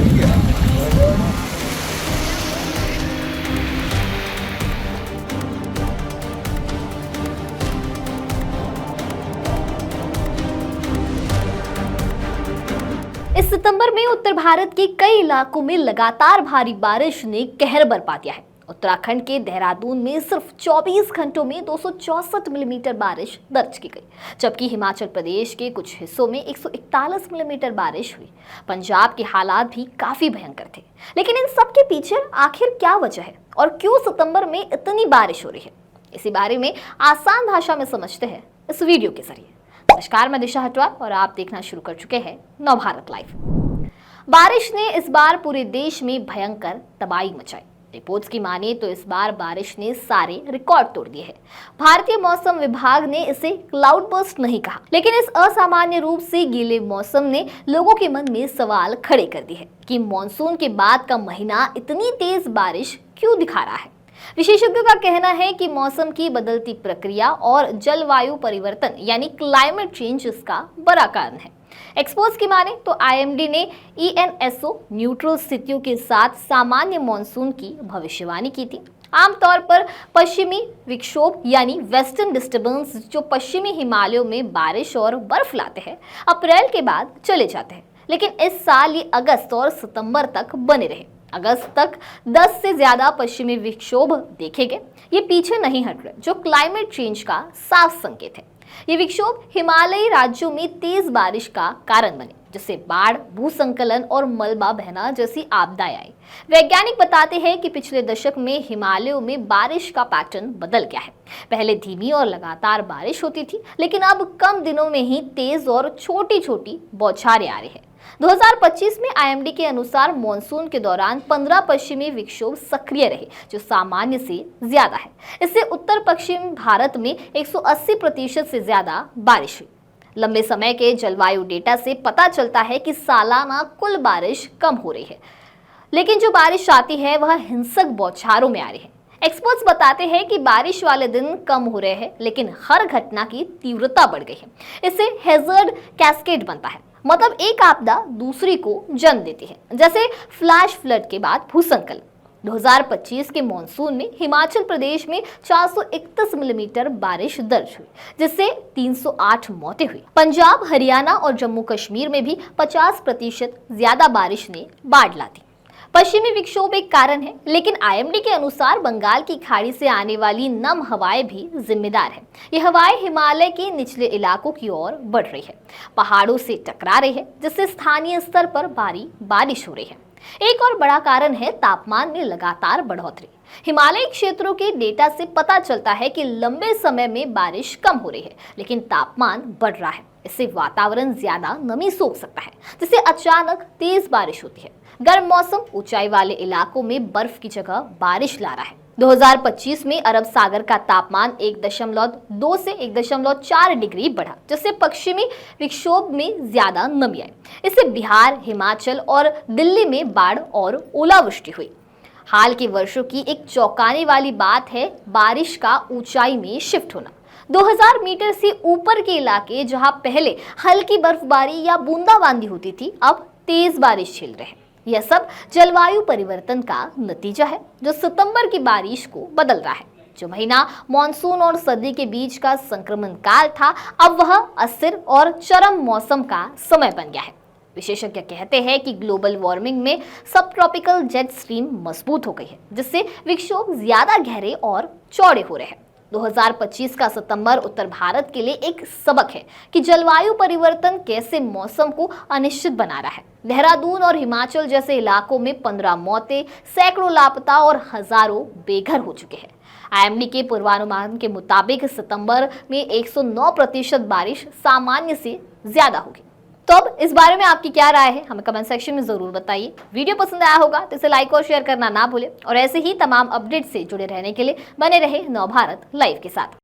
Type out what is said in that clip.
इस सितंबर में उत्तर भारत के कई इलाकों में लगातार भारी बारिश ने कहर बरपा दिया है। उत्तराखंड के देहरादून में सिर्फ 24 घंटों में 264 मिलीमीटर बारिश दर्ज की गई, जबकि हिमाचल प्रदेश के कुछ हिस्सों में 141 मिलीमीटर बारिश हुई। पंजाब के हालात भी काफी भयंकर थे। लेकिन इन सब के पीछे आखिर क्या वजह है और क्यों सितंबर में इतनी बारिश हो रही है, इसी बारे में आसान भाषा में समझते हैं इस वीडियो के जरिए। नमस्कार, मैं दिशा हटवार और आप देखना शुरू कर चुके हैं नवभारत लाइव। बारिश ने इस बार पूरे देश में भयंकर तबाही मचाई। रिपोर्ट्स की माने तो इस बार बारिश ने सारे रिकॉर्ड तोड़ दिए हैं। भारतीय मौसम विभाग ने इसे क्लाउड बर्स्ट नहीं कहा, लेकिन इस असामान्य रूप से गीले मौसम ने लोगों के मन में सवाल खड़े कर दिए हैं कि मॉनसून के बाद का महीना इतनी तेज बारिश क्यों दिखा रहा है। विशेषज्ञों का कहना है कि मौसम की बदलती प्रक्रिया और जलवायु परिवर्तन यानी क्लाइमेट चेंज इसका बड़ा कारण है। एक्सपर्ट्स की माने तो आईएमडी ने ENSO न्यूट्रल स्थितियों के साथ सामान्य मॉनसून की भविष्यवाणी की थी। आमतौर पर पश्चिमी विक्षोभ यानी वेस्टर्न डिस्टर्बेंस जो पश्चिमी हिमालयों में बारिश और बर्फ लाते हैं, अप्रैल के बाद चले जाते हैं, लेकिन इस साल ये अगस्त और सितंबर तक बने रहे। अगस्त तक 10 से ज्यादा पश्चिमी विक्षोभ देखे गए। ये पीछे नहीं हट रहे, जो क्लाइमेट चेंज का साफ संकेत है। ये विक्षोभ हिमालयी राज्यों में तेज बारिश का कारण बने, जिससे बाढ़, भूसंकलन और मलबा बहना जैसी आपदाएं आई। वैज्ञानिक बताते हैं कि पिछले दशक में हिमालयों में बारिश का पैटर्न बदल गया है। पहले धीमी और लगातार बारिश होती थी, लेकिन अब कम दिनों में ही तेज और छोटी छोटी बौछारें आ रही है। 2025 में आईएमडी के अनुसार मॉनसून के दौरान 15 पश्चिमी विक्षोभ सक्रिय रहे, जो सामान्य से ज्यादा है। इससे उत्तर पश्चिम भारत में 180% से ज्यादा बारिश हुई। लंबे समय के जलवायु डेटा से पता चलता है कि सालाना कुल बारिश कम हो रही है, लेकिन जो बारिश आती है वह हिंसक बौछारों में आ रही है। एक्सपर्ट्स बताते हैं कि बारिश वाले दिन कम हो रहे हैं, लेकिन हर घटना की तीव्रता बढ़ गई है। इससे हैजर्ड कैस्केड बनता है, मतलब एक आपदा दूसरी को जन्म देती है, जैसे फ्लैश फ्लड के बाद भूसंकलन। 2025 के मॉनसून में हिमाचल प्रदेश में 431 मिलीमीटर बारिश दर्ज हुई, जिससे 308 मौतें हुई। पंजाब, हरियाणा और जम्मू कश्मीर में भी 50% ज्यादा बारिश ने बाढ़ ला दी। पश्चिमी विक्षोभ एक कारण है, लेकिन आईएमडी के अनुसार बंगाल की खाड़ी से आने वाली नम हवाएं भी जिम्मेदार है। ये हवाएं हिमालय के निचले इलाकों की ओर बढ़ रही है, पहाड़ों से टकरा रही है, जिससे स्थानीय स्तर पर भारी बारिश हो रही है। एक और बड़ा कारण है तापमान में लगातार बढ़ोतरी। हिमालयी क्षेत्रों के डेटा से पता चलता है कि लंबे समय में बारिश कम हो रही है, लेकिन तापमान बढ़ रहा है। इससे वातावरण ज्यादा नमी सोख सकता है, जिससे अचानक तेज बारिश होती है। गर्म मौसम ऊंचाई वाले इलाकों में बर्फ की जगह बारिश ला रहा है। 2025 में अरब सागर का तापमान 1.2 से 1.4 डिग्री बढ़ा, जिससे पश्चिमी विक्षोभ में ज्यादा नमी आई। इससे बिहार, हिमाचल और दिल्ली में बाढ़ और ओलावृष्टि हुई। हाल के वर्षों की एक चौंकाने वाली बात है बारिश का ऊंचाई में शिफ्ट होना। 2000 मीटर से ऊपर के इलाके जहां पहले हल्की बर्फबारी या बूंदाबांदी होती थी, अब तेज बारिश झेल रहे हैं। यह सब जलवायु परिवर्तन का नतीजा है, जो सितंबर की बारिश को बदल रहा है। जो महीना मॉनसून और सर्दी के बीच का संक्रमण काल था, अब वह अस्थिर और चरम मौसम का समय बन गया है। विशेषज्ञ कहते हैं कि ग्लोबल वार्मिंग में सब ट्रॉपिकल जेट स्ट्रीम मजबूत हो गई है, जिससे विक्षोभ ज्यादा गहरे और चौड़े हो रहे हैं। 2025 का सितंबर उत्तर भारत के लिए एक सबक है कि जलवायु परिवर्तन कैसे मौसम को अनिश्चित बना रहा है। देहरादून और हिमाचल जैसे इलाकों में 15 मौतें, सैकड़ों लापता और हजारों बेघर हो चुके हैं। आईएमडी के पूर्वानुमान के मुताबिक सितंबर में 109% बारिश सामान्य से ज्यादा होगी। तो अब इस बारे में आपकी क्या राय है, हमें कमेंट सेक्शन में जरूर बताइए। वीडियो पसंद आया होगा तो इसे लाइक और शेयर करना ना भूलें और ऐसे ही तमाम अपडेट से जुड़े रहने के लिए बने रहे नवभारत लाइव के साथ।